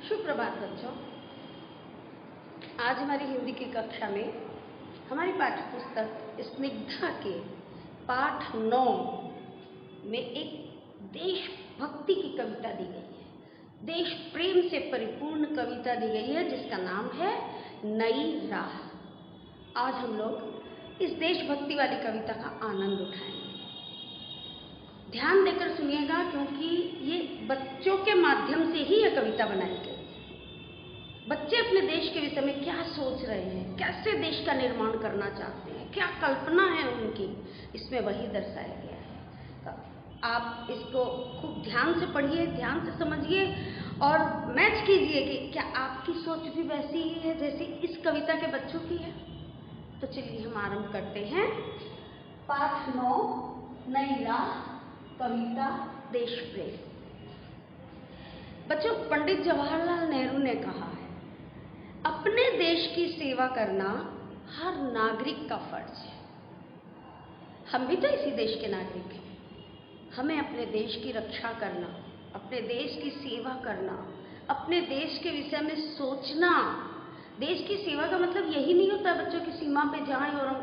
सुप्रभात बच्चों। आज हमारी हिंदी की कक्षा में हमारी पाठ्य पुस्तक स्निग्धा के पाठ 9 में एक देशभक्ति की कविता दी गई है। देश प्रेम से परिपूर्ण कविता दी गई है जिसका नाम है नई राह। आज हम लोग इस देशभक्ति वाली कविता का आनंद उठाएंगे। ध्यान देकर सुनिएगा क्योंकि ये बच्चों के माध्यम से ही यह कविता बनाई गई। बच्चे अपने देश के विषय में क्या सोच रहे हैं, कैसे देश का निर्माण करना चाहते हैं, क्या कल्पना है उनकी, इसमें वही दर्शाया गया है। तो आप इसको खूब ध्यान से पढ़िए, ध्यान से समझिए और मैच कीजिए कि क्या आपकी सोच भी वैसी ही है जैसी इस कविता के बच्चों की है। तो चलिए हम आरंभ करते हैं। पाठ 9 नई राह, कविता देश प्रेम। बच्चों, पंडित जवाहरलाल नेहरू ने कहा है, अपने देश की सेवा करना हर नागरिक का फर्ज है। हम भी तो इसी देश के नागरिक हैं। हमें अपने देश की रक्षा करना, अपने देश की सेवा करना, अपने देश के विषय में सोचना। देश की सेवा का मतलब यही नहीं होता बच्चों की सीमा पे जाएं और हम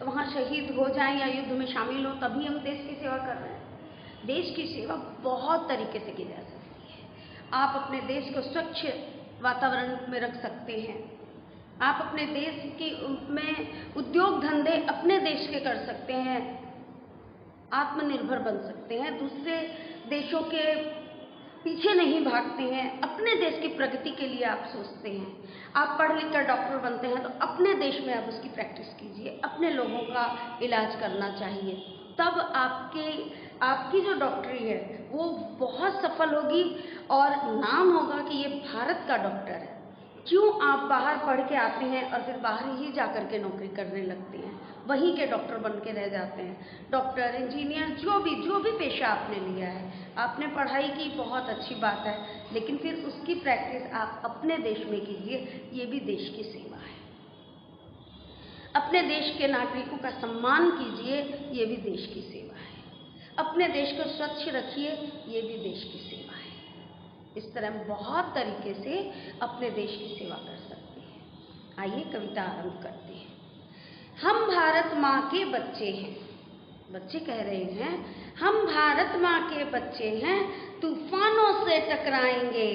वहाँ शहीद हो जाएं या युद्ध में शामिल हो तभी हम देश की सेवा कर रहे हैं। देश की सेवा बहुत तरीके से की जा सकती है। आप अपने देश को स्वच्छ वातावरण में रख सकते हैं। आप अपने देश की में उद्योग धंधे अपने देश के कर सकते हैं, आत्मनिर्भर बन सकते हैं, दूसरे देशों के पीछे नहीं भागते हैं, अपने देश की प्रगति के लिए आप सोचते हैं। आप पढ़ लिख कर डॉक्टर बनते हैं तो अपने देश में आप उसकी प्रैक्टिस कीजिए, अपने लोगों का इलाज करना चाहिए। तब आपकी जो डॉक्टरी है वो बहुत सफल होगी और नाम होगा कि ये भारत का डॉक्टर है। क्यों आप बाहर पढ़ के आते हैं और फिर बाहर ही जाकर के नौकरी करने लगते हैं, वहीं के डॉक्टर बन के रह जाते हैं। डॉक्टर, इंजीनियर, जो भी पेशा आपने लिया है, आपने पढ़ाई की, बहुत अच्छी बात है, लेकिन फिर उसकी प्रैक्टिस आप अपने देश में कीजिए। ये भी देश की सेवा है। अपने देश के नागरिकों का सम्मान कीजिए, ये भी देश की सेवा है। अपने देश को स्वच्छ रखिए, ये भी देश की सेवा है। इस तरह हम बहुत तरीके से अपने देश की सेवा कर सकते हैं। आइए कविता आरंभ करते हैं। हम भारत माँ के बच्चे हैं। बच्चे कह रहे हैं, हम भारत माँ के बच्चे हैं, तूफानों से टकराएंगे,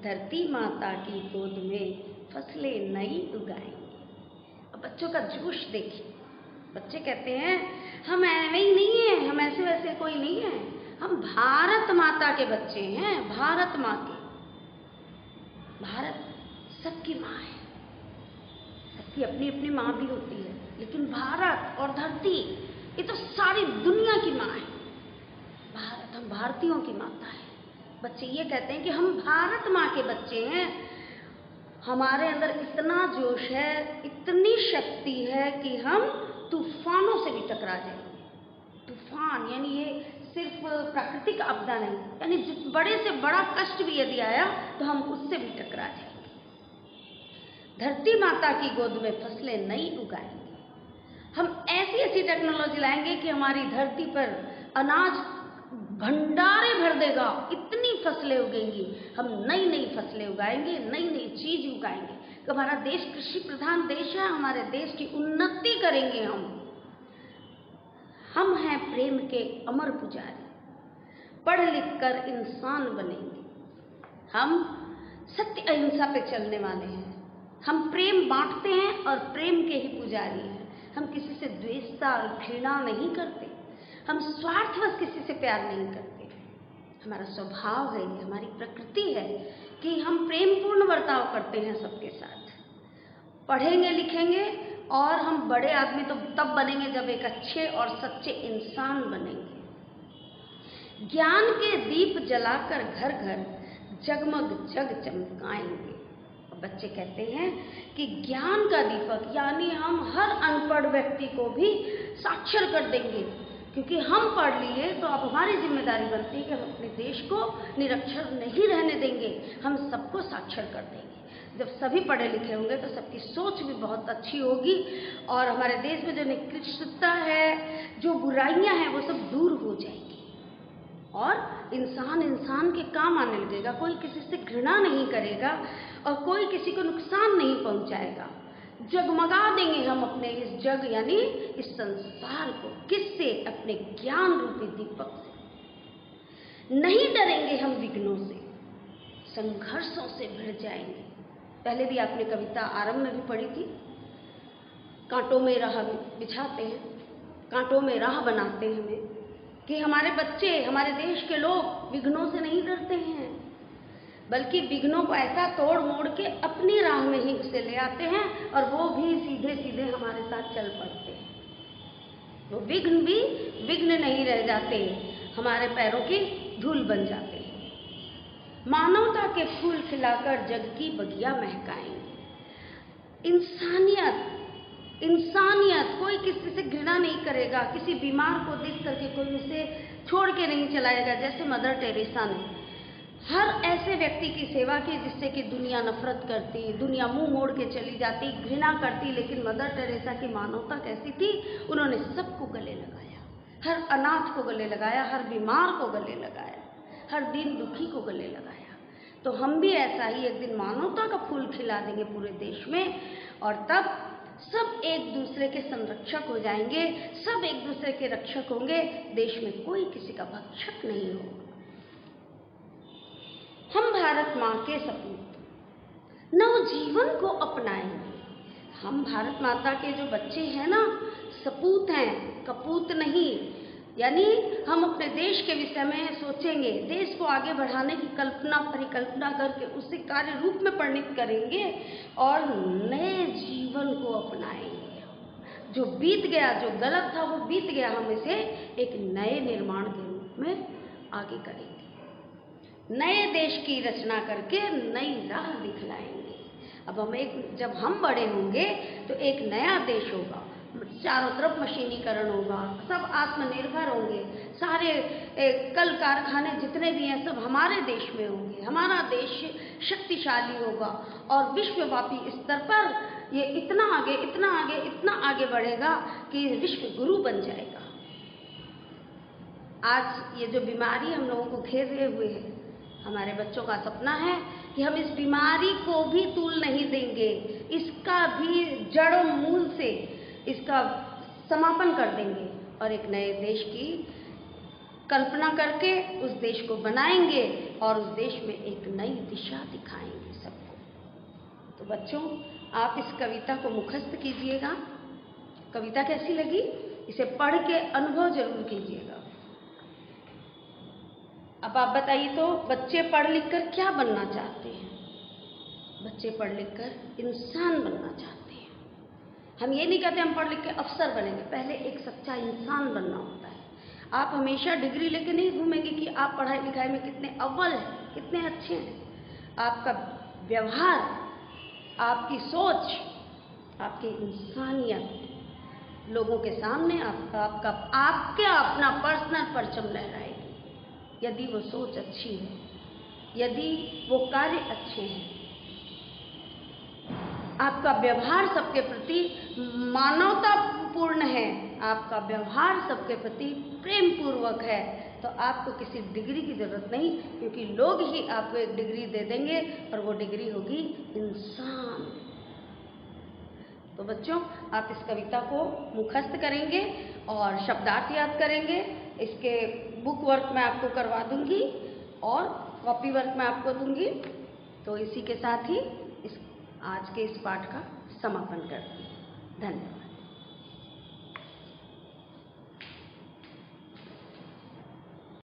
धरती माता की गोद में फसलें नई उगाएंगे। अब बच्चों का जोश देखिए। बच्चे कहते हैं, हम ऐसे ही नहीं हैं, हम ऐसे वैसे कोई नहीं है, हम भारत माता के बच्चे हैं, भारत माँ के। भारत सबकी माँ है, सबकी अपनी अपनी माँ भी होती है, लेकिन भारत और धरती ये तो सारी दुनिया की माँ है। भारत हम भारतीयों की माता है। बच्चे ये कहते हैं कि हम भारत माँ के बच्चे हैं। हमारे अंदर इतना जोश है, इतनी शक्ति है कि हम तूफानों से भी टकरा जाएंगे। तूफान यानी ये सिर्फ प्राकृतिक आपदा नहीं, यानी बड़े से बड़ा कष्ट भी यदि आया तो हम उससे भी टकरा जाएंगे। धरती माता की गोद में फसलें नई उगाएंगे। हम ऐसी ऐसी टेक्नोलॉजी लाएंगे कि हमारी धरती पर अनाज भंडारे भर देगा, इतनी फसलें उगेंगी। हम नई नई फसलें उगाएंगे, नई नई चीज उगाएंगे। हमारा देश कृषि प्रधान देश है, हमारे देश की उन्नति करेंगे हम हैं प्रेम के अमर पुजारी, पढ़ लिख कर इंसान बनेंगे। हम सत्य अहिंसा पे चलने वाले हैं। हम प्रेम बांटते हैं और प्रेम के ही पुजारी हैं। हम किसी से द्वेषता और घृणा नहीं करते। हम स्वार्थवश किसी से प्यार नहीं करते। हमारा स्वभाव है, ये हमारी प्रकृति है कि हम प्रेमपूर्ण बर्ताव करते हैं सबके साथ। पढ़ेंगे लिखेंगे और हम बड़े आदमी तो तब बनेंगे जब एक अच्छे और सच्चे इंसान बनेंगे। ज्ञान के दीप जलाकर घर घर जगमग जग चमकाएंगे। बच्चे कहते हैं कि ज्ञान का दीपक यानी हम हर अनपढ़ व्यक्ति को भी साक्षर कर देंगे, क्योंकि हम पढ़ लिए तो अब हमारी जिम्मेदारी बनती है कि हम अपने देश को निरक्षर नहीं रहने देंगे, हम सबको साक्षर कर देंगे। जब सभी पढ़े लिखे होंगे तो सबकी सोच भी बहुत अच्छी होगी और हमारे देश में जो निकृष्टता है, जो बुराइयां हैं, वो सब दूर हो जाएंगी और इंसान इंसान के काम आने लगेगा, कोई किसी से घृणा नहीं करेगा और कोई किसी को नुकसान नहीं पहुंचाएगा। जगमगा देंगे हम अपने इस जग यानी इस संसार को, किससे? अपने ज्ञान रूपी दीपक से। नहीं डरेंगे हम विघ्नों से, संघर्षों से भिड़ जाएंगे। पहले भी आपने कविता आरंभ में भी पढ़ी थी, कांटों में राह बिछाते हैं, कांटों में राह बनाते हैं हमें, कि हमारे बच्चे, हमारे देश के लोग विघ्नों से नहीं डरते हैं, बल्कि विघ्नों को ऐसा तोड़ मोड़ के अपनी राह में ही उसे ले आते हैं और वो भी सीधे सीधे हमारे साथ चल पड़ते हैं। वो विघ्न भी विघ्न नहीं रह जाते, हमारे पैरों की धूल बन जाते हैं। मानवता के फूल खिलाकर जग की बगिया महकाएंगे। इंसानियत, कोई किसी से घृणा नहीं करेगा, किसी बीमार को देख करके कोई उसे छोड़ के नहीं चलाएगा। जैसे मदर टेरेसा ने हर ऐसे व्यक्ति की सेवा की जिससे कि दुनिया नफरत करती, दुनिया मुंह मोड़ के चली जाती, घृणा करती, लेकिन मदर टेरेसा की मानवता कैसी थी? उन्होंने सबको गले लगाया, हर अनाथ को गले लगाया, हर बीमार को गले लगाया, हर दीन दुखी को गले लगाया। तो हम भी ऐसा ही एक दिन मानवता का फूल खिला देंगे पूरे देश में, और तब सब एक दूसरे के संरक्षक हो जाएंगे, सब एक दूसरे के रक्षक होंगे, देश में कोई किसी का भक्षक नहीं होगा। हम भारत माँ के सपूत नवजीवन को अपनाएंगे। हम भारत माता के जो बच्चे हैं ना, सपूत हैं, कपूत नहीं। यानी हम अपने देश के विषय में सोचेंगे, देश को आगे बढ़ाने की परिकल्पना करके उसे कार्य रूप में परिणित करेंगे और नए जीवन को अपनाएंगे। जो बीत गया, जो गलत था वो बीत गया, हम इसे एक नए निर्माण के रूप में आगे करेंगे। नए देश की रचना करके नई राह दिखलाएंगे। अब जब हम बड़े होंगे तो एक नया देश होगा, चारों तरफ मशीनीकरण होगा, सब आत्मनिर्भर होंगे, सारे कल कारखाने जितने भी हैं सब हमारे देश में होंगे, हमारा देश शक्तिशाली होगा और विश्वव्यापी स्तर पर ये इतना आगे बढ़ेगा कि विश्व गुरु बन जाएगा। आज ये जो बीमारी हम लोगों को घेरे हुए है, हमारे बच्चों का सपना है कि हम इस बीमारी को भी तूल नहीं देंगे, इसका भी जड़ मूल से इसका समापन कर देंगे और एक नए देश की कल्पना करके उस देश को बनाएंगे और उस देश में एक नई दिशा दिखाएंगे सबको। तो बच्चों, आप इस कविता को मुखस्त कीजिएगा। कविता कैसी लगी, इसे पढ़ के अनुभव जरूर कीजिएगा। अब आप बताइए, तो बच्चे पढ़ लिख कर क्या बनना चाहते हैं? बच्चे पढ़ लिख कर इंसान बनना चाहते हैं। हम ये नहीं कहते हम पढ़ लिख के अफसर बनेंगे, पहले एक सच्चा इंसान बनना होता है। आप हमेशा डिग्री लेके नहीं घूमेंगे कि आप पढ़ाई लिखाई में कितने अव्वल हैं, कितने अच्छे हैं। आपका व्यवहार, आपकी सोच, आपकी इंसानियत लोगों के सामने आपके अपना पर्सनल परचम लहराएगी। यदि वो सोच अच्छी है, यदि वो कार्य अच्छे हैं, आपका व्यवहार सबके प्रति मानवतापूर्ण है, आपका व्यवहार सबके प्रति प्रेम पूर्वक है, तो आपको किसी डिग्री की जरूरत नहीं, क्योंकि लोग ही आपको एक डिग्री दे देंगे और वो डिग्री होगी इंसान। तो बच्चों, आप इस कविता को मुखस्त करेंगे और शब्दार्थ याद करेंगे। इसके बुक वर्क मैं आपको करवा दूंगी और कॉपी वर्क मैं आपको दूंगी। तो इसी के साथ ही आज के इस पाठ का समापन करती हूँ। धन्यवाद।